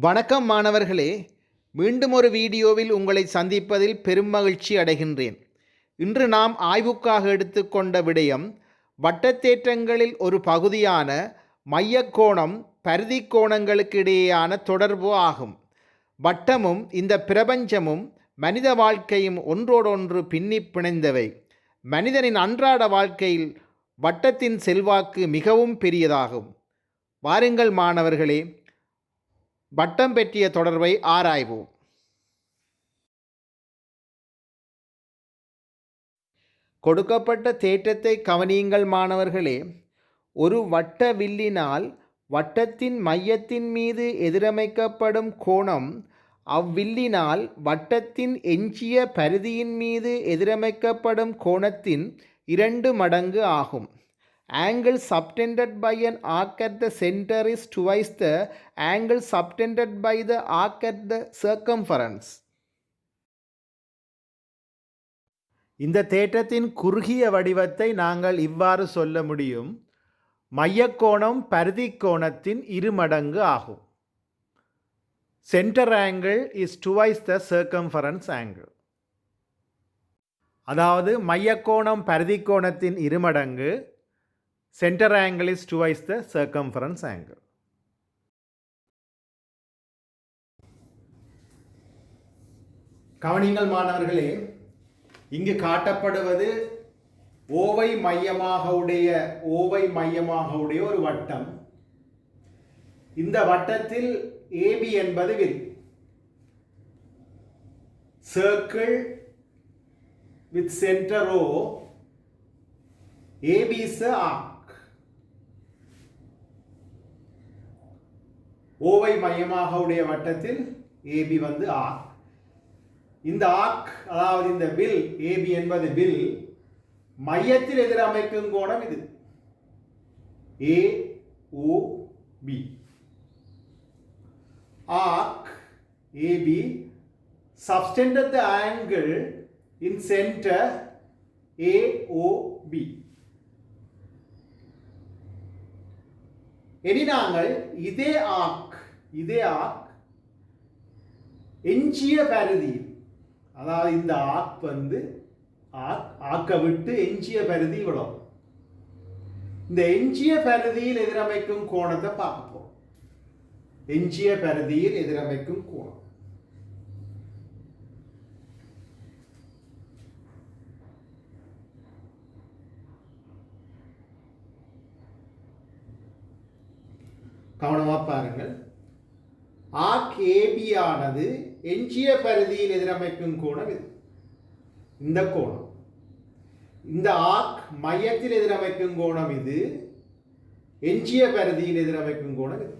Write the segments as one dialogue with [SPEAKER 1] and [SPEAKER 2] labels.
[SPEAKER 1] வணக்கம் மாணவர்களே, மீண்டும் ஒரு வீடியோவில் உங்களை சந்திப்பதில் பெரும் மகிழ்ச்சி அடைகின்றேன். இன்று நாம் ஆய்வுக்காக எடுத்துக்கொண்ட விடயம் வட்டத்தேற்றங்களில் ஒரு பகுதியான மையக்கோணம் பரிதி கோணங்களுக்கு இடையேயான தொடர்பு ஆகும். வட்டமும் இந்த பிரபஞ்சமும் மனித வாழ்க்கையும் ஒன்றோடொன்று பின்னி பிணைந்தவை. மனிதனின் அன்றாட வாழ்க்கையில் வட்டத்தின் செல்வாக்கு மிகவும் பெரியதாகும். வாருங்கள் மாணவர்களே, வட்டம் பற்றிய தொடர்பை ஆராய்வோம். கொடுக்கப்பட்ட தேற்றத்தை கவனியுங்கள் மாணவர்களே. ஒரு வட்ட வில்லினால் வட்டத்தின் மையத்தின் மீது எதிரமைக்கப்படும் கோணம் அவ்வில்லினால் வட்டத்தின் எஞ்சிய பரிதியின் மீது எதிரமைக்கப்படும் கோணத்தின் 2 மடங்கு ஆகும். Angle subtended by an arc at the center is twice the angle subtended by the arc at the circumference. இந்த தேற்றத்தின் குறுகிய வடிவத்தை நாங்கள் இவ்வாறு சொல்ல முடியும். மையக்கோணம் பரிதி கோணத்தின் 2 மடங்கு ஆகும். Center angle is twice the circumference angle. அதாவது மையக்கோணம் பரிதி கோணத்தின் 2 மடங்கு, center angle is twice the circumference angle. கவனிங்கள் மாணவர்களே, இங்கு காட்டப்படுவது ஓவை மையமாக உடைய ஒரு வட்டம். இந்த வட்டத்தில் AB என்பது will. Circle with center O, AB is the arc. ஓவை மையமாக உடைய வட்டத்தில் AB வந்து ஆர்க். இந்த ஆர்க், அதாவது இந்த வில் AB என்பது வில், மையத்தில் எதிரமைக்கும் கோணம் இது AOB. Arc AB subtended the angle in center AOB. இனி நாங்கள் இதே ஆர்க் எஞ்சிய பரிதி, அதாவது இந்த ஆர்க் வந்து ஆர்க்கை விட்டு எஞ்சிய பரிதி இவ்வளோ, இந்த எஞ்சிய பரிதியில் எதிரமைக்கும் கோணத்தை பார்ப்போம். எஞ்சிய பரிதியில் எதிரமைக்கும் கோணம் கவனமாக பாருங்கள். ஆர்க் ஏபி ஆனது எஞ்சிய பரிதியில் எதிரமைக்கும் கோணம் இது, இந்த கோணம். இந்த ஆர்க் மையத்தில் எதிரமைக்கும் கோணம் இது, எஞ்சிய பரிதியில் எதிரமைக்கும் கோணம் இது.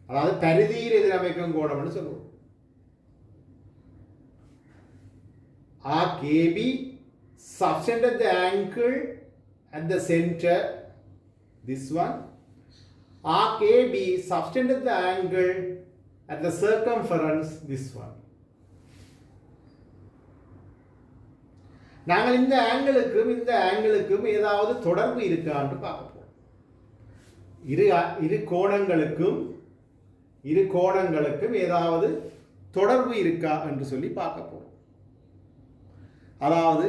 [SPEAKER 1] அதாவது பரிதியில் எதிரமைக்கும் கோணம்னு சொல்லுவோம். Arc AB subtended the angle at the center, this one. Arc AB subtended the angle at the circumference, this one. நாங்கள் இந்த ஆங்கிளுக்கும் ஏதாவது தொடர்பு இருக்கான்னு பார்க்க போறோம். இரு கோணங்களுக்கும் ஏதாவது தொடர்பு இருக்கா என்று சொல்லி பார்க்க போறோம். அதாவது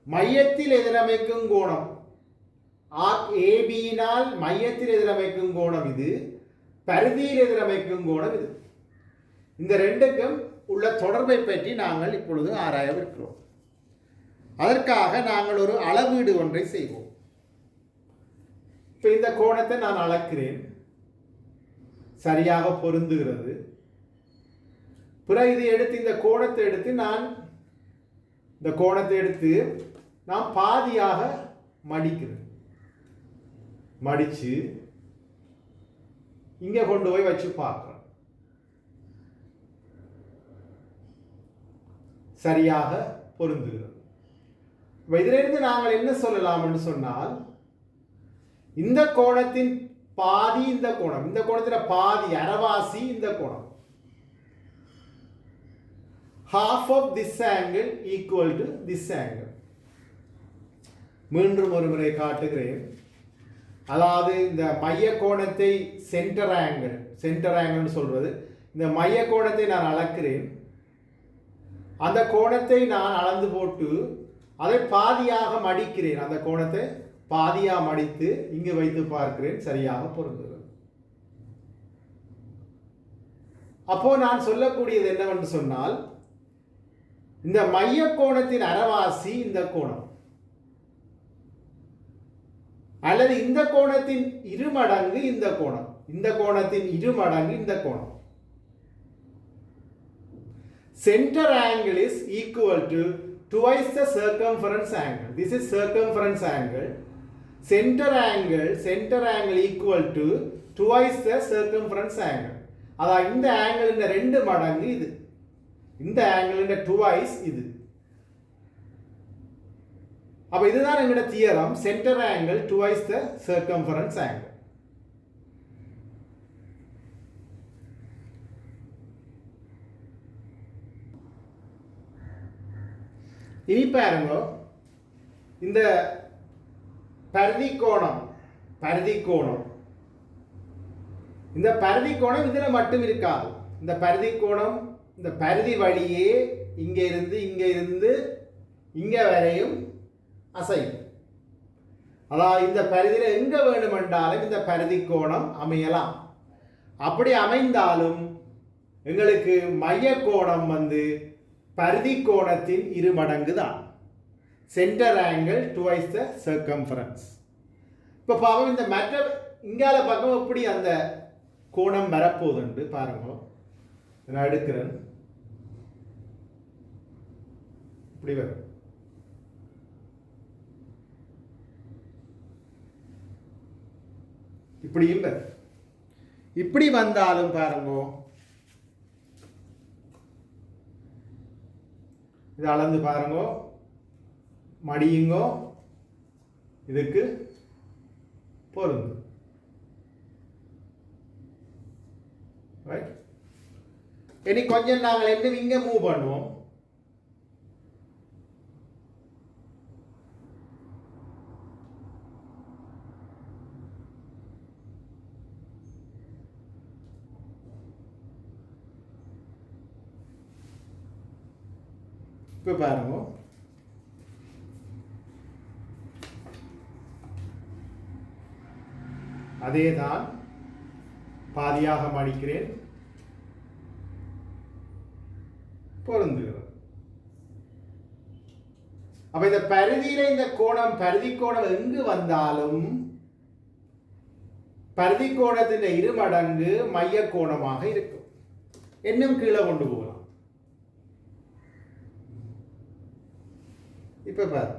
[SPEAKER 1] மையத்தில் எதிரமைக்கும் கோணம் ஆர்க் ஏபியினால் மையத்தில் எதிரமைக்கும் கோணம் இது, பரிதியில் எதிரமைக்கும் கோணம் இது. இந்த ரெண்டுக்கும் உள்ள தொடர்பை பற்றி நாங்கள் இப்பொழுது ஆராயவிருக்கிறோம். அதற்காக நாங்கள் ஒரு அளவீடு ஒன்றை செய்வோம். இப்போ இந்த கோணத்தை நான் அளக்கிறேன், சரியாக பொருந்துகிறது. பிறகு இதை எடுத்து இந்த கோணத்தை எடுத்து நான் பாதியாக மடிக்கிறேன். மடிச்சு இங்க கொண்டு போய் வச்சு பார்க்கிறோம், சரியாக பொருந்துகிறது. இதிலிருந்து நாங்கள் என்ன சொல்லலாம் என்று சொன்னால், இந்த கோணத்தின் பாதி இந்த கோணம், இந்த கோணத்தில் பாதி அரைவாசி இந்த கோணம். half of this angle equal to this angle. மீண்டும் ஒரு முறை காட்டுகிறேன். அதாவது இந்த மைய கோணத்தை சென்டர் ஆங்கிள் சொல்றது, இந்த மைய கோணத்தை நான் அளக்கிறேன். அந்த கோணத்தை நான் அளந்து போட்டு அதை பாதியாக மடிக்கிறேன். அந்த கோணத்தை பாதியாக மடித்து இங்கு வைத்து பார்க்கிறேன், சரியாக பொருந்துகிறது. அப்போ நான் சொல்லக்கூடியது என்னவென்று சொன்னால், இந்த மைய கோணத்தின் அரைவாசி இந்த கோணம், அல்லது இந்த கோணத்தின் இருமடங்கு இந்த கோணம், இந்த கோணத்தின் இருமடங்கு இந்த கோணம். Center angle is equal to twice the circumference angle. This is circumference angle. Center angle equal to twice the circumference angle. அதான் இந்த angle இந்த 2 மடங்கு இது, இந்த angle இந்த twice இது. அப்ப இதுதான் எங்கட theorem, center angle twice the circumference angle. இனி பாருங்க, இந்த பரிதி கோணம், இந்த பரிதி கோணம் இதுல மட்டும் இருக்காது. இந்த பரிதி கோணம் இந்த பரிதி வழியே இங்க இருந்து இங்க வரையும் அசையும். அதாவது இந்த பரிதியில எங்க வேணுமென்றாலும் இந்த பரிதி கோணம் அமையலாம். அப்படி அமைந்தாலும் எங்களுக்கு மைய கோணம் பரிதி கோணத்தின் இருமடங்கு தான். சென்டர் ஆங்கிள் டுவைஸ் த சர்க்கம்ஃபரன்ஸ். இப்போ பாவம் இந்த மற்ற இங்கால பக்கம் எப்படி அந்த கோணம் வரப்போகுதுண்டு பாருங்க. நான் எடுக்கிறேன், இப்படி வரும். இப்படியும் வரும். இப்படி வந்தாலும் பாருங்க, இது அளந்து பாருங்க, மடியுங்கோ, இதுக்கு பொருந்து. இனி கொஞ்சம் நாங்கள் இன்னும் இங்க மூவ் பண்ணுவோம். இப்போ பாருங்க, அதே தான் பாதியாக மடிக்கிறேன், பொருந்துகிறது. அப்ப இந்த பரிதியில இந்த கோணம், பரிதி கோணம் எங்கு வந்தாலும் பரிதி கோணத்தின் இருமடங்கு மைய கோணமாக இருக்கும். இன்னும் கீழே கொண்டு போகலாம். இப்ப பாரு,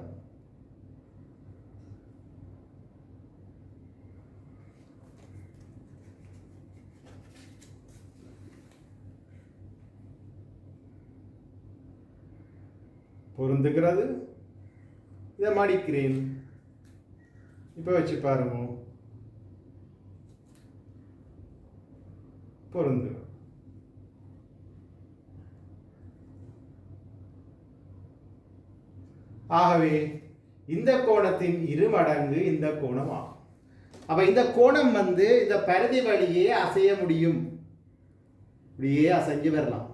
[SPEAKER 1] பொருந்துகிறது. இதை மடிக்கிறேன். இப்ப வச்சு பாருங்க, பொருந்து. ஆகவே இந்த கோணத்தின் இருமடங்கு இந்த கோணம் ஆகும். அப்ப இந்த கோணம் இந்த பரிதி வழியே அசைய முடியும், இப்படியே அசைஞ்சு வரலாம்.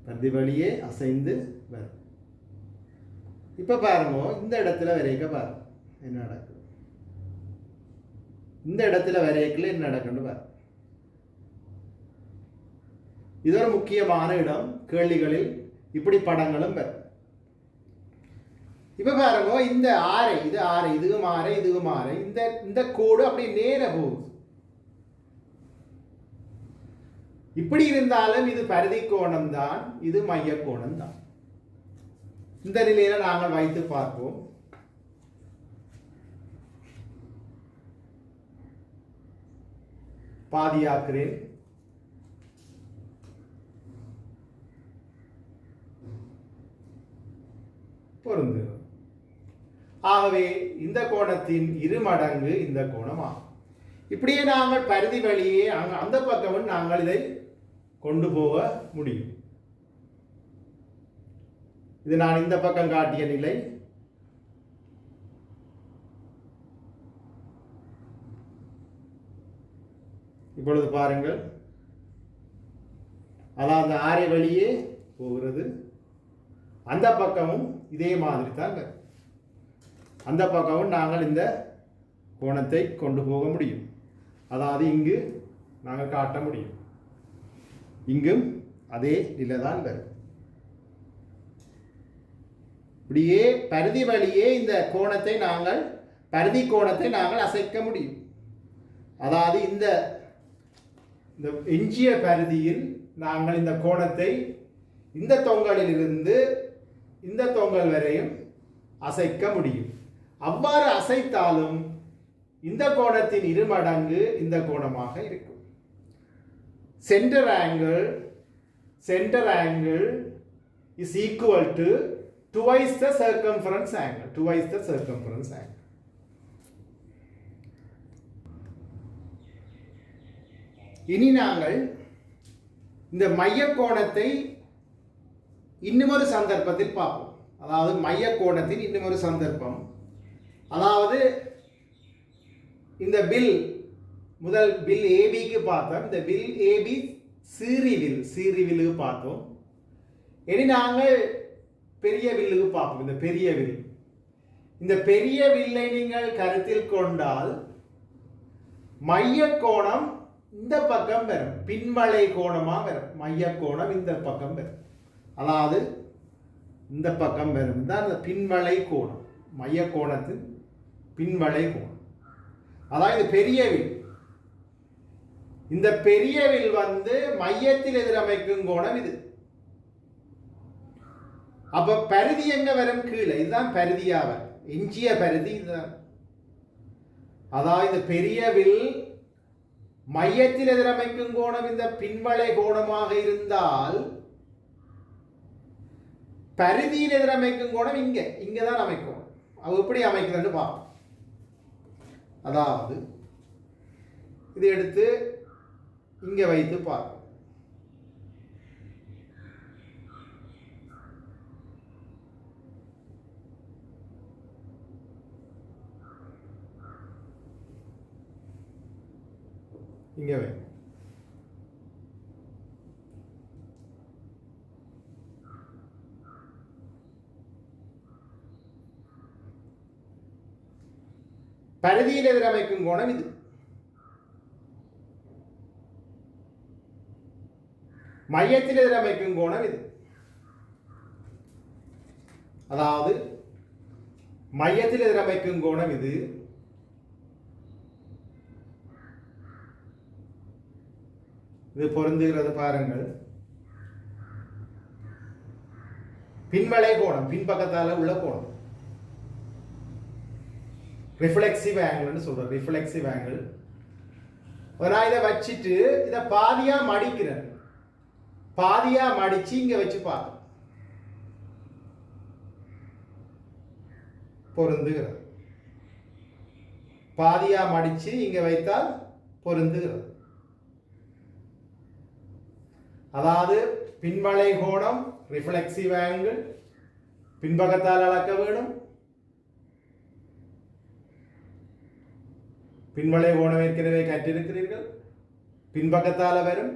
[SPEAKER 1] பரிதி வழியே அசைந்து வரும். இப்ப பாருங்க, இந்த இடத்துல வரைக்க பாருங்க என்ன நடக்குது. இந்த இடத்துல வரைக்கல என்ன நடக்குன்னு பாருங்க. இது ஒரு முக்கியமான இடம். கேள்விகளில் இப்படி படங்களும் வரும். இப்ப பாருங்க, இந்த ஆரை, இது ஆரை, இதுவும் ஆரை, இதுவும் ஆரை, இந்த கோடு அப்படி நேர போகுது. இப்படி இருந்தாலும் இது பரிதி கோணம் தான், இது மைய கோணம் தான். இந்த நிலையில நாங்கள் வைத்து பார்ப்போம். பாதியாக்குறேன். பொருந்து. ஆகவே இந்த கோணத்தின் இருமடங்கு இந்த கோணம் ஆகும். இப்படியே நாங்கள் பரிதி வழியே அந்த பக்கம் நாங்கள் இதை கொண்டு போக முடியும். இது நான் இந்த பக்கம் காட்டிய நிலை. இப்பொழுது பாருங்கள், அதாவது ஆரை வழியே போகிறது. அந்த பக்கமும் இதே மாதிரி தான், அந்த பக்கமும் நாங்கள் இந்த கோணத்தை கொண்டு போக முடியும். அதாவது இங்கு நாங்கள் காட்ட முடியும், இங்கும் அதே நிலை தான் வரும். இப்படியே பரிதி வழியே இந்த கோணத்தை நாங்கள் பரிதி கோணத்தை நாங்கள் அசைக்க முடியும். அதாவது இந்த எஞ்சிய பரிதியில் நாங்கள் இந்த கோணத்தை இந்த தொங்கலில் இருந்து இந்த தொங்கல் வரையும் அசைக்க முடியும். அவ்வாறு அசைத்தாலும் இந்த கோணத்தின் இருமடங்கு இந்த கோணமாக இருக்கும். Centre angle is equal to twice the circumference angle. இனி நாங்கள் இந்த மைய கோணத்தை இன்னுமொரு சந்தர்ப்பத்தில் பார்ப்போம். அதாவது மைய கோணத்தின் இன்னுமொரு சந்தர்ப்பம், அதாவது இந்த முதல் வில் ஏபிக்கு பார்த்தோம். இந்த வில் ஏபி சீரிவிலுக்கு பார்த்தோம். இனி நாங்கள் பெரிய வில்லுக்கு பார்ப்போம். இந்த பெரிய வில்லை நீங்கள் கருத்தில் கொண்டால் மைய கோணம் இந்த பக்கம் வரும், பின்வளை கோணமாக வரும். மைய கோணம் இந்த பக்கம் வரும், அதாவது இந்த பக்கம் வரும். தான் அந்த பின்வளை கோணம், மைய கோணத்தின் பின்வளை கோணம். அதாவது பெரிய வில், இந்த பெரிய வில் மையத்தில் எதிரமைக்கும் கோணம் இது. அப்ப பரிதி எங்க வரும்? கீழே. இதுதான் பரிதியா வரும், எஞ்சிய பரிதி இதுதான். அதாவது இந்த பெரிய வில் மையத்தில் எதிரமைக்கும் கோணம் இந்த பின்வளை கோணமாக இருந்தால் பரிதியில் எதிரமைக்கும் கோணம் இங்கதான் அமைக்கும். அது எப்படி அமைக்குதுன்னு பார்ப்போம். அதாவது இதை எடுத்து இங்க வைத்து பார்ப்போம். இங்க வை. பரிதியில் எதிரமைக்கும் கோணம் இது. மையத்தில் எதிரமைக்கும் கோணம் இது. அதாவது மையத்தில் எதிரமைக்கும் கோணம் இது. இது பொருந்துகிறது பாருங்கள். பின்வளை கோணம், பின்பக்கத்தால உள்ள கோணம், ரிஃப்ளெக்சிவ் ஆங்கிள் சொல்றோம். Reflexive angle. நான் இதை வச்சுட்டு இதை பாதியா மடிக்கிறேன். பாதியா மடிச்சு இங்க வச்சு பார்க்க பொருந்துகிறது. பாதியா மடிச்சு இங்க வைத்தால் பொருந்துகிறது. அதாவது பின்வளை கோணம், ரிஃப்ளெக்சிவ் ஆங்கிள், பின்பக்கத்தால் அளக்க வேணும். பின்வளை கோணம் ஏற்கனவே கற்றிருக்கிறீர்கள், பின்பக்கத்தால் வரும்.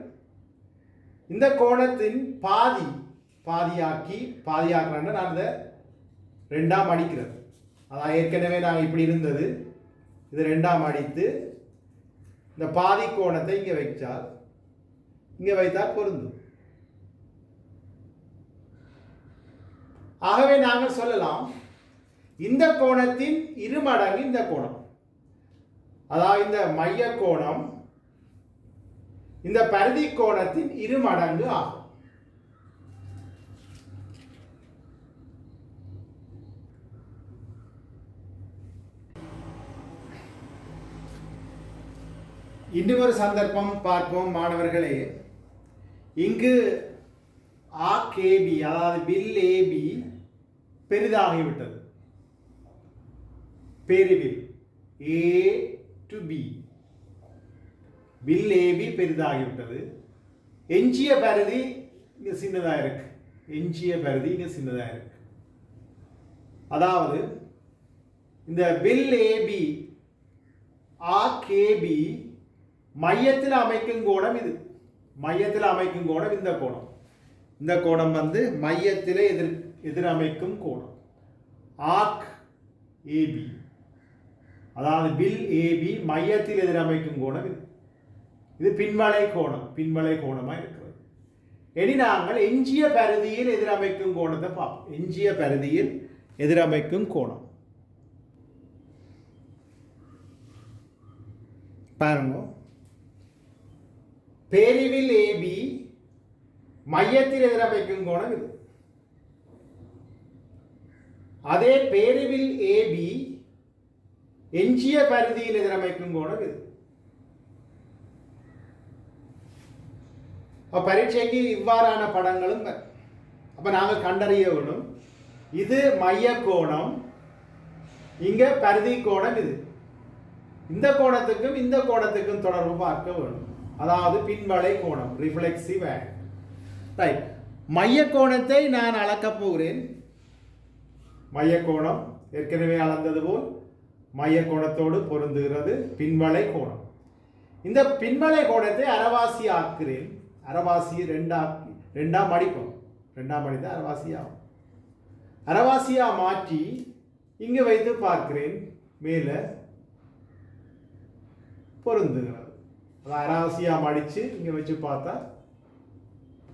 [SPEAKER 1] இந்த கோணத்தின் பாதியாக்குறேன். நான் இதை ரெண்டாம் அடிக்கிறேன். அதான் ஏற்கனவே நான் இப்படி இருந்தது, இது ரெண்டாம் அடித்து இந்த பாதி கோணத்தை இங்கே வைச்சால், இங்கே வைத்தால் பொருந்தும். ஆகவே நாங்கள் சொல்லலாம், இந்த கோணத்தின் இருமடங்கு இந்த கோணம். அதாவது இந்த மைய கோணம் இந்த பரிதி கோணத்தின் இருமடங்கு ஆகும். இன்னும் ஒரு சந்தர்ப்பம் பார்ப்போம் மாணவர்களே. இங்கு AKB அதாவது வில் ஏபி பெரிதாகிவிட்டது. பெரிவில் A to B, வில் ஏபி பெரிதாகிவிட்டது. எஞ்சிய பரிதி இங்க சின்னதா இருக்கு. அதாவது இந்த வில் ஏபி AKB மையத்தில் அமைக்கும் கோணம் இது. மையத்தில் அமைக்கும் கோணம் இந்த கோணம். இந்த கோணம் வந்து மையத்தில் எதிரமைக்கும் கோணம். ஆர்க் ஏபி, அதாவது வில் ஏபி மையத்தில் எதிரமைக்கும் கோணம் இது. இது பின்வளை கோணம், பின்வளை கோணமாக இருக்கிறது. இனி நாங்கள் எஞ்சிய பரிதியில் எதிரமைக்கும் கோணத்தை பார்ப்போம். எஞ்சிய பரிதியில் எதிரமைக்கும் கோணம் பாருங்க. பேரிவில் ஏபி மையத்தில் எதிரமைக்கும் கோணம் இது. அதே பேரிவில் ஏபி எஞ்சிய பரிதியில் எதிரமைக்கும் கோணம் இது. பரீட்சைக்கு இவ்வாறான படங்களும் அப்ப நாங்கள் கண்டறிய வேணும். இது மைய கோணம், இங்க பரிதி கோணம் இது. இந்த கோணத்துக்கும் இந்த கோணத்துக்கும் தொடர்பு பார்க்க வேணும். அதாவது பின்வளை கோணம், ரிஃப்ளெக்சிவ் ஆங்கிள். ரைட். மைய கோணத்தை நான் அளக்கப் போகிறேன். மைய கோணம் ஏற்கனவே அளந்தது போல் மைய கோணத்தோடு பொருந்துகிறது பின்வளை கோணம். இந்த பின்வளை கோணத்தை அரைவாசி ஆக்குகிறேன். அரைவாசி ரெண்டாம் மடிப்போம். ரெண்டாம் மடித்து அரைவாசி ஆகும். அரைவாசியா மாற்றி இங்கு வைத்து பார்க்கிறேன். மேலே பொருந்துகிறது. அரைவாசியா மடித்து இங்கே வச்சு பார்த்தா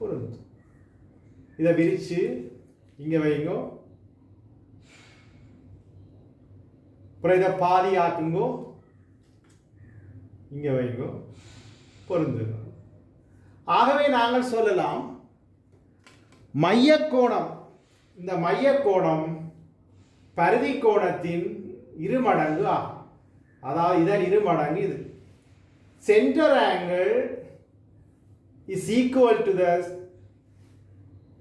[SPEAKER 1] பொருந்தும். இதை விரித்து இங்கே வைங்கோ. அப்புறம் இதை பாதி ஆக்குங்கோ, இங்கே வைங்கோ, பொருந்துகிறது. ஆகவே நாங்கள் சொல்லலாம் மைய கோணம், இந்த மைய கோணம் பரிதி கோணத்தின் இருமடங்கு ஆகும். அதாவது இதன் இருமடங்கு இது. Centre angle is equal to the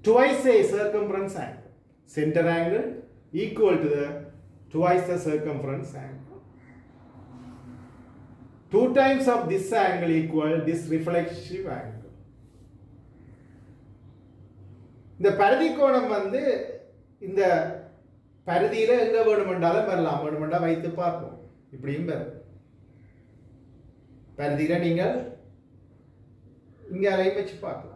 [SPEAKER 1] twice a circumference angle. Center angle equal to the twice the circumference angle. 2 times of this angle equal this reflexive angle. இந்த பரிதி கோணம் வந்து இந்த பரிதியில் எங்க வேணுமென்றாலும் வரலாம். வேணுமென்றா வைத்து பார்ப்போம். இப்படியும் வரும். பரிதியில் நீங்கள் இங்கே அலையும் வச்சு பார்க்கலாம்.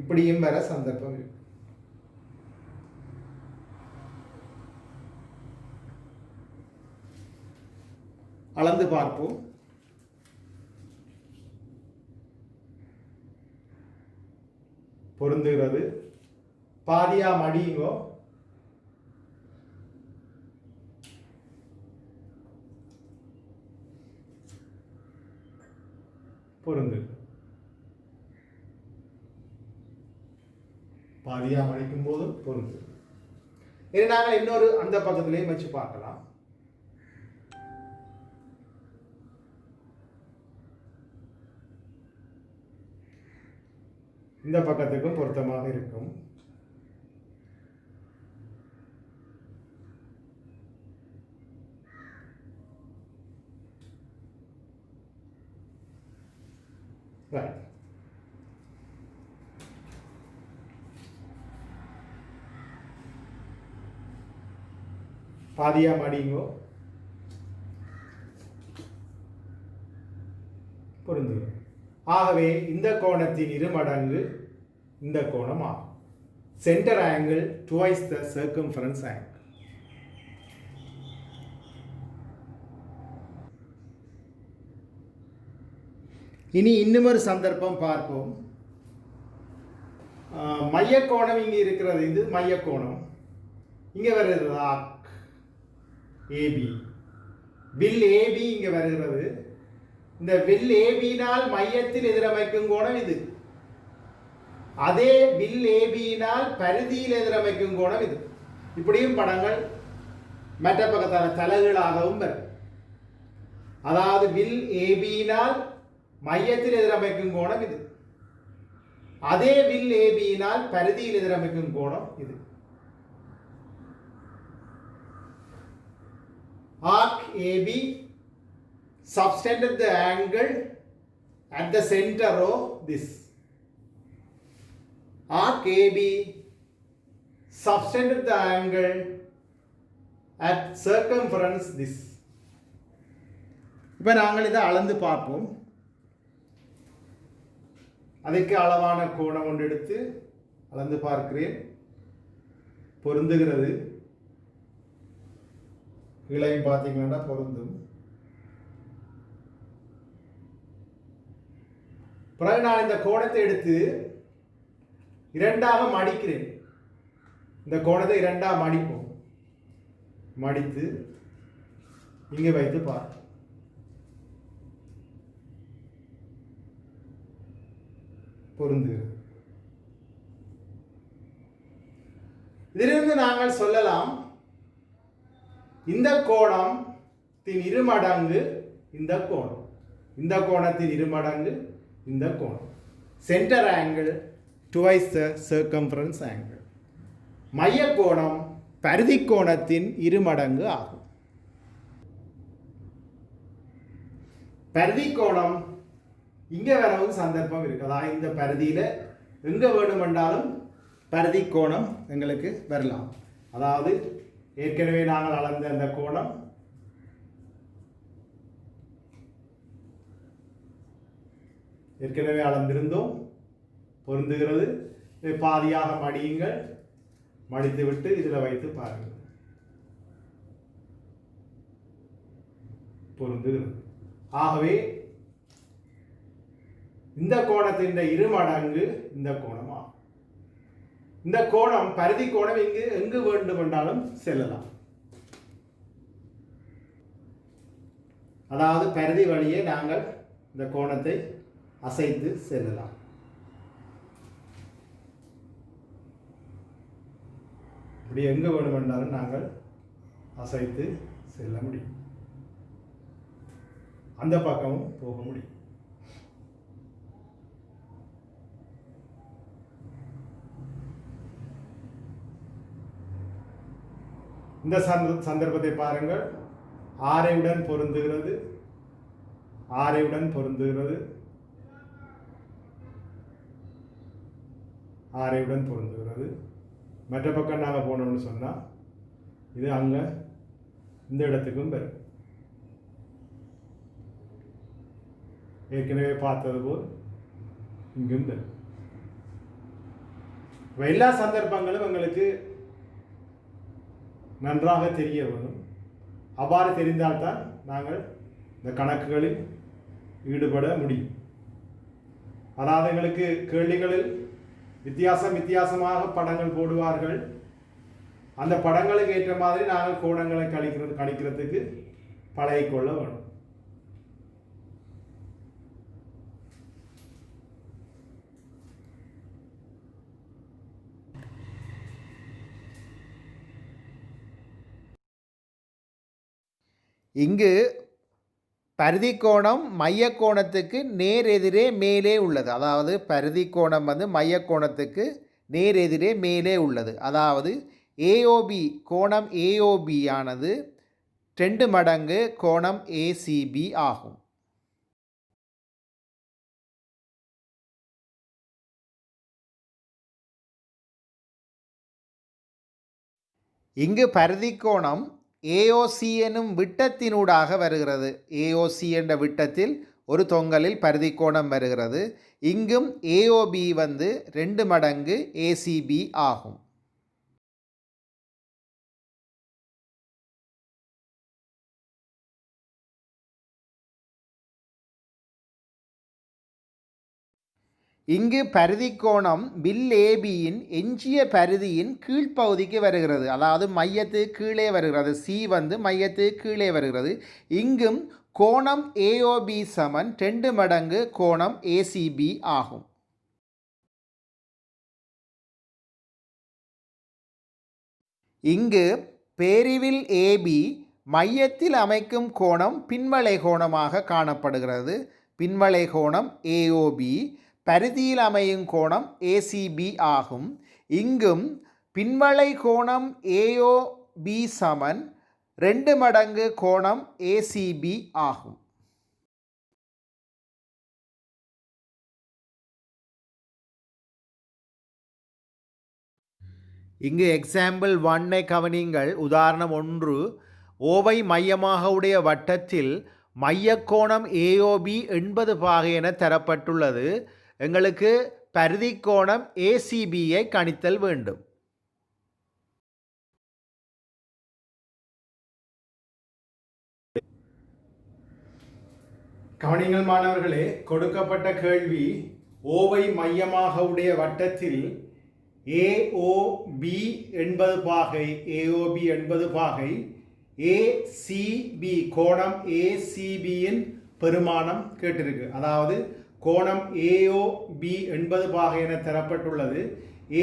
[SPEAKER 1] இப்படியும் வர சந்தர்ப்பம் இருக்கு. அளந்து பார்ப்போம். பொருந்துகிறது. பாதியா மடியுங்கோ. பொருந்து. பாதியா மடிக்கும் போது பொருந்து. இதை நாங்கள் இன்னொரு அந்த பக்கத்திலையும் வச்சு பார்க்கலாம். இந்த பக்கத்துக்கும் பொருத்தமாக இருக்கும். பாதியா மடிங்கோ. பொருந்து. ஆகவே இந்த கோணத்தின் இருமடங்கு இந்த கோணம் ஆகும். Centre angle twice the circumference angle. இனி இன்னுமொரு சந்தர்ப்பம் பார்ப்போம். மைய கோணம் இங்கே இருக்கிறது. இது மைய கோணம். இங்கே வருகிறது ஆர்க் ஏபி. வில் ஏபி இங்கே வருகிறது. இந்த வில் ஏபியினால் மையத்தில் எதிரமைக்கும் கோணம் இது. அதே வில் ஏபியினால் பரிதியில் எதிரமைக்கும் கோணம் இது. இப்படியும் படங்கள் மற்ற பக்கத்தான தலைகளாகவும் வரும். அதாவது வில் ஏபியினால் மையத்தில் எதிரமைக்கும் கோணம் இது. அதே வில் ஏபியினால் பரிதியில் எதிரமைக்கும் கோணம் இது. Arc AB subtended the angle at the center of this. Arc AB subtended the angle at circumference this. இப்போ நாங்கள் இதை அளந்து பார்ப்போம். அதுக்கு அளவான கோணம் ஒன்று எடுத்து அளந்து பார்க்கிறேன். பொருந்துகிறது. கீழையும் பார்த்தீங்கன்னா பொருந்தும். பிறகு நான் இந்த கோணத்தை எடுத்து இரண்டாக மடிக்கிறேன். இந்த கோணத்தை இரண்டாக மடிப்போம். மடித்து இங்கே வைத்து பார்ப்போம். பொருந்துகிறது. இதிலிருந்து நாங்கள் சொல்லலாம், இந்த கோணத்தின் இருமடங்கு இந்த கோணம், இந்த கோணத்தின் இருமடங்கு இந்த கோணம். சென்டர் ஆங்கிள் டுவைஸ் த சர்க்கம்ஃபரன்ஸ் ஆங்கிள். மைய கோணம் பரிதி கோணத்தின் இருமடங்கு ஆகும். பரிதி கோணம் இங்கே வரவும் சந்தர்ப்பம் இருக்கு. அதாவது இந்த பரிதியில் எங்கே வேணுமென்றாலும் பரிதி கோணம் எங்களுக்கு வரலாம். அதாவது ஏற்கனவே நாங்கள் அளந்த அந்த கோணம் ஏற்கனவே அளந்திருந்தோம், பொருந்துகிறது. பாதியாக மடியுங்கள், மடித்து விட்டு இதில் வைத்து பாருங்கள், பொருந்துகிறது. ஆகவே இந்த கோணத்தின் இருமடங்கு இந்த கோணம் ஆகும். இந்த கோணம் பரிதி கோணம் இங்கு எங்கு வேண்டுமென்றாலும் செல்லலாம். அதாவது பரிதி வழியே நாங்கள் இந்த கோணத்தை அசைத்து செல்லலாம். இப்படி எங்கு வேண்டுமென்றாலும் நாங்கள் அசைத்து செல்ல முடியும். அந்த பக்கமும் போக முடியும். இந்த சந்தர்ப்பத்தை பாருங்கள். ஆரையுடன் பொருந்துகிறது, ஆரையுடன் பொருந்துகிறது, ஆரையுடன் பொருந்துகிறது. மற்ற பக்கம் நாங்கள் போனோம்னு சொன்னால் இது அங்கே இந்த இடத்துக்கும் வரும். ஏற்கனவே பார்த்தது போல் இங்கும் வரும். எல்லா சந்தர்ப்பங்களும் எங்களுக்கு நன்றாக தெரிய வரும். அவ்வாறு தெரிந்தால்தான் நாங்கள் இந்த கணக்குகளில் ஈடுபட முடியும். அதாவது எங்களுக்கு கேள்விகளில் வித்தியாசமாக படங்கள் போடுவார்கள். அந்த படங்களுக்கு ஏற்ற மாதிரி நாங்கள் கோணங்களை கணிக்கிறதுக்கு பழகிக்கொள்ள வேணும். இங்கு பரிதி கோணம் மைய கோணத்துக்கு நேர் எதிரே மேலே உள்ளது. அதாவது பரிதி கோணம் மைய கோணத்துக்கு நேர் எதிரே மேலே உள்ளது. அதாவது ஏஓபி கோணம் ஏஓபி ஆனது 2 மடங்கு கோணம் ஏசிபி ஆகும். இங்கு பரிதி கோணம் ஏஓசி எனும் விட்டத்தினூடாக வருகிறது. ஏஓசி என்ற விட்டத்தில் ஒரு தொங்கலில் பரிதி கோணம் வருகிறது. இங்கும் ஏஓபி 2 மடங்கு ஏசிபி ஆகும். இங்கு பரிதி கோணம் வில் ஏபியின் எஞ்சிய பரிதியின் கீழ்ப்பகுதிக்கு வருகிறது. அதாவது மையத்துக்கு கீழே வருகிறது. சி மையத்துக்கு கீழே வருகிறது. இங்கும் கோணம் ஏஓபி சமன் 2 மடங்கு கோணம் ஏசிபி ஆகும். இங்கு பேரிவில் ஏபி மையத்தில் அமைக்கும் கோணம் பின்வளை கோணமாக காணப்படுகிறது. பின்வளை கோணம் ஏஓபி, பரிதியில் அமையும் கோணம் ஏசிபி ஆகும். இங்கும் பின்வளை கோணம் ஏஓபி சமன் 2 மடங்கு கோணம் ஏசிபி ஆகும். இங்கு எக்ஸாம்பிள் 1 கவனிங்கள். உதாரணம் 1. ஓவை மையமாக உடைய வட்டத்தில் மையக்கோணம் ஏஓபி 80 பாகை என தரப்பட்டுள்ளது. எங்களுக்கு பரிதிக்கோணம் ஏசிபியை கணித்தல் வேண்டும். கவனிங்கள் மாணவர்களே, கொடுக்கப்பட்ட கேள்வி ஓவை மையமாக உடைய வட்டத்தில் ஏஓபி 80 பாகை, ஏஓபி 80 பாகை, ஏசிபி கோணம் ஏசிபியின் பெருமானம் கேட்டிருக்கு. அதாவது கோணம் ஏஓபி 80 பாகை என தரப்பட்டுள்ளது.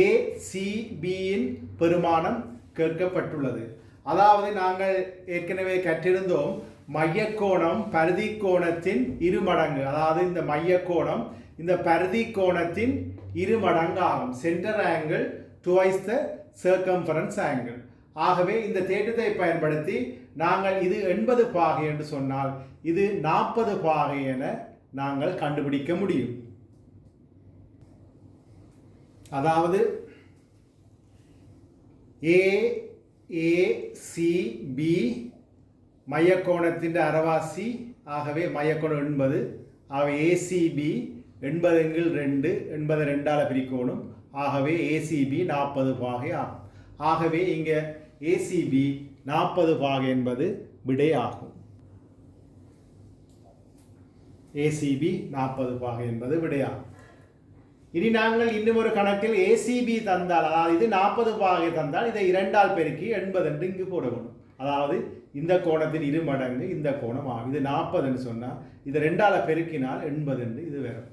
[SPEAKER 1] ஏசிபியின் பெருமானம் கேட்கப்பட்டுள்ளது. அதாவது நாங்கள் ஏற்கனவே கற்றிருந்தோம், மையக்கோணம் பரிதிக்கோணத்தின் இருமடங்கு. அதாவது இந்த மையக்கோணம் இந்த பரிதிக்கோணத்தின் இருமடங்கு ஆகும். சென்டர் ஆங்கிள் டுவைஸ் த சர்க்கம்ஃபரன்ஸ் ஆங்கிள். ஆகவே இந்த தேற்றத்தை பயன்படுத்தி நாங்கள் இது 80 பாகை என்று சொன்னால் இது 40 பாகை என நாங்கள் கண்டுபிடிக்க முடியும். அதாவது ஏஏசிபி மையக்கோணத்தின் அரைவாசி. ஆகவே மையக்கோணம் 80. ஆகவே ஏசிபி 80 2 80 2ஆல் பிரிக்கணும். ஆகவே ஏசிபி 40 பாகை ஆகும். ஆகவே இங்கே ஏசிபி 40 பாகை என்பது விடை ஆகும். ஏசிபி 40 பாகை என்பது விடையாகும். இனி நாங்கள் இன்னும் ஒரு கணக்கில் ஏசிபி தந்தால், அதாவது இது 40 பாகை தந்தால் இதை 2ஆல் பெருக்கி 80 என்று இங்கு போடணும். அதாவது இந்த கோணத்தின் இருமடங்கு இந்த கோணம் ஆகும். இது 40 சொன்னால் இது 2ஆல் பெருக்கினால் 80 என்று இது வரும்.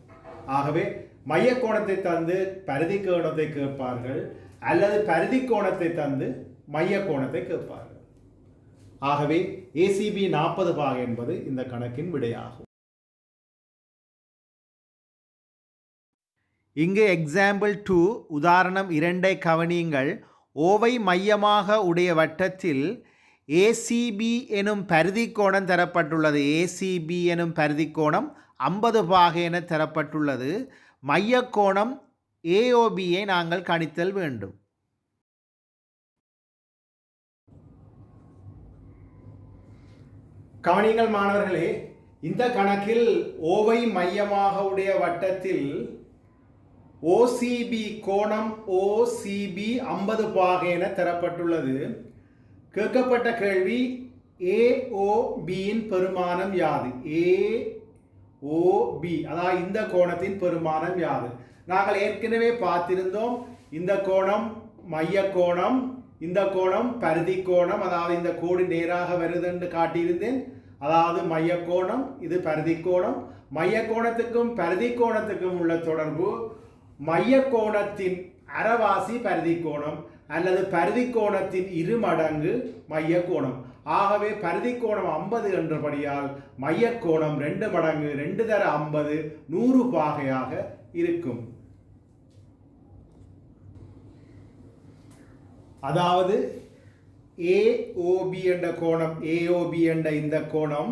[SPEAKER 1] ஆகவே மைய கோணத்தை தந்து பரிதி கோணத்தை கேட்பார்கள், அல்லது பரிதி கோணத்தை தந்து மைய கோணத்தை கேட்பார்கள். ஆகவே ஏசிபி 40 பாகை என்பது இந்த கணக்கின் விடையாகும். இங்கு எக்ஸாம்பிள் 2 உதாரணம் 2ஐ கவனியுங்கள். ஓவை மையமாக உடைய வட்டத்தில் ஏசிபி எனும் பரிதிக்கோணம் தரப்பட்டுள்ளது. ஏசிபி எனும் பரிதிக்கோணம் 50 பாகை என தரப்பட்டுள்ளது. மையக்கோணம் ஏஓபியை நாங்கள் கணித்தல் வேண்டும். கவனிங்கள் மாணவர்களே, இந்த கணக்கில் ஓவை மையமாக உடைய வட்டத்தில் ஓசிபி கோணம் ஓசிபி 50 பாகை என தரப்பட்டுள்ளது. கேட்கப்பட்ட கேள்வி ஏஓபியின் பெருமானம் யாது? ஏஓபி அதாவது இந்த கோணத்தின் பெருமானம் யாது? நாங்கள் ஏற்கனவே பார்த்திருந்தோம், இந்த கோணம் மைய கோணம், இந்த கோணம் பரிதி கோணம். அதாவது இந்த கோடு நேராக வருது என்று காட்டியிருந்தேன். அதாவது மைய கோணம், இது பரிதி கோணம். மைய கோணத்துக்கும் பரிதி கோணத்துக்கும் உள்ள தொடர்பு மைய கோணத்தின் அரைவாசி பரிதி கோணம், அல்லது பரிதி கோணத்தின் இருமடங்கு மைய கோணம். ஆகவே பரிதி கோணம் 50 என்றபடியால் மைய கோணம் 2 மடங்கு 2 தர 50 100 பாகையாக இருக்கும். அதாவது ஏஓபி என்ற கோணம், ஏஓபி என்ற இந்த கோணம்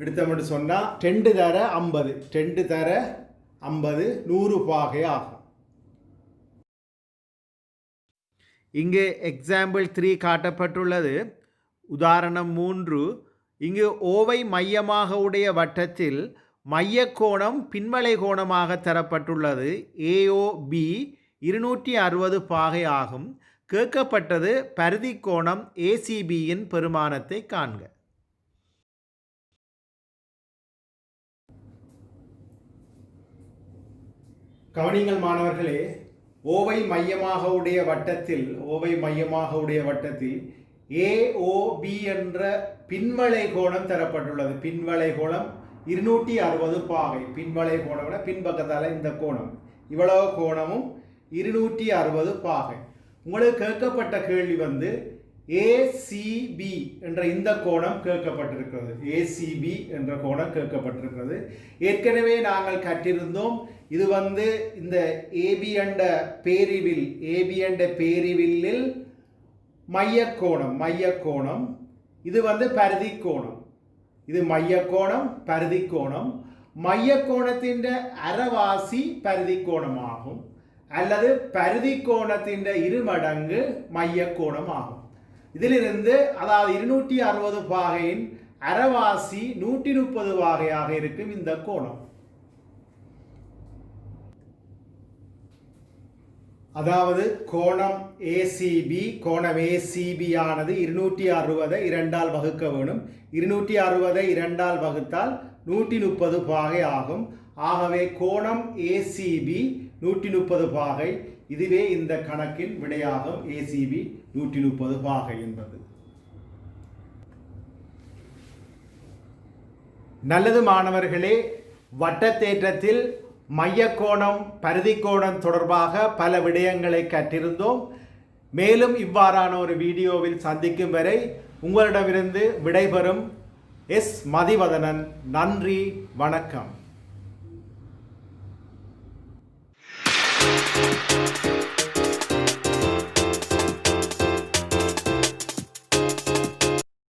[SPEAKER 1] எடுத்தோம்னு சொன்னால் 2 தர 50 2 தர 50 100 பாகை ஆகும். இங்கு எக்ஸாம்பிள் 3 காட்டப்பட்டுள்ளது. உதாரணம் 3. இங்கு ஓவை மையமாக உடைய வட்டத்தில் மையக்கோணம் பின்வளை கோணமாக தரப்பட்டுள்ளது. ஏஓபி 260 பாகை ஆகும். கேட்கப்பட்டது பரிதி கோணம் ஏசிபியின் பெருமானத்தை காண்க. கவனிங்கள் மாணவர்களே, ஓவை மையமாக உடைய வட்டத்தில் ஏஓபி என்ற பின்வளை கோணம் தரப்பட்டுள்ளது. பின்வளை கோணம் 260 பாகை. பின்வளை கோணம் பின்பக்கத்தால் இந்த கோணம், இவ்வளவு கோணமும் 260 பாகை. உங்களுக்கு கேட்கப்பட்ட கேள்வி ஏசிபி என்ற இந்த கோணம் கேட்கப்பட்டிருக்கிறது. ஏசிபி என்ற கோணம் கேட்கப்பட்டிருக்கிறது. ஏற்கனவே நாங்கள் கற்றிருந்தோம், இது இந்த ஏபி என்ற பேரிவில்லில் மையக்கோணம் இது பரிதி கோணம். இது மையக்கோணம் பரிதி கோணம். மையக்கோணத்தின் அரைவாசி பரிதி கோணமாகும், அல்லது பரிதி கோணத்தின் இருமடங்கு மையக்கோணம் ஆகும். இதிலிருந்து அதாவது 260 பாகையின் அரைவாசி 130 பாகையாக இருக்கும் இந்த கோணம். அதாவது கோணம் ஏசிபி ஆனது 260 2ஆல் வகுக்க வேணும். 260 2ஆல் வகுத்தால் 130 பாகை ஆகும். ஆகவே கோணம் ஏசிபி 130 பாகை. இதுவே இந்த கணக்கின் விடையாகும். ஏசிபி 130 பாகை என்பது. நல்லது மாணவர்களே, வட்டத்தேற்றத்தில் மையக்கோணம் பரிதிக்கோணம் தொடர்பாக பல விடயங்களை கற்றிருந்தோம். மேலும் இவ்வாறான ஒரு வீடியோவில் சந்திக்கும் வரை உங்களிடமிருந்து விடைபெறும் எஸ் மதிவதனன். நன்றி, வணக்கம்.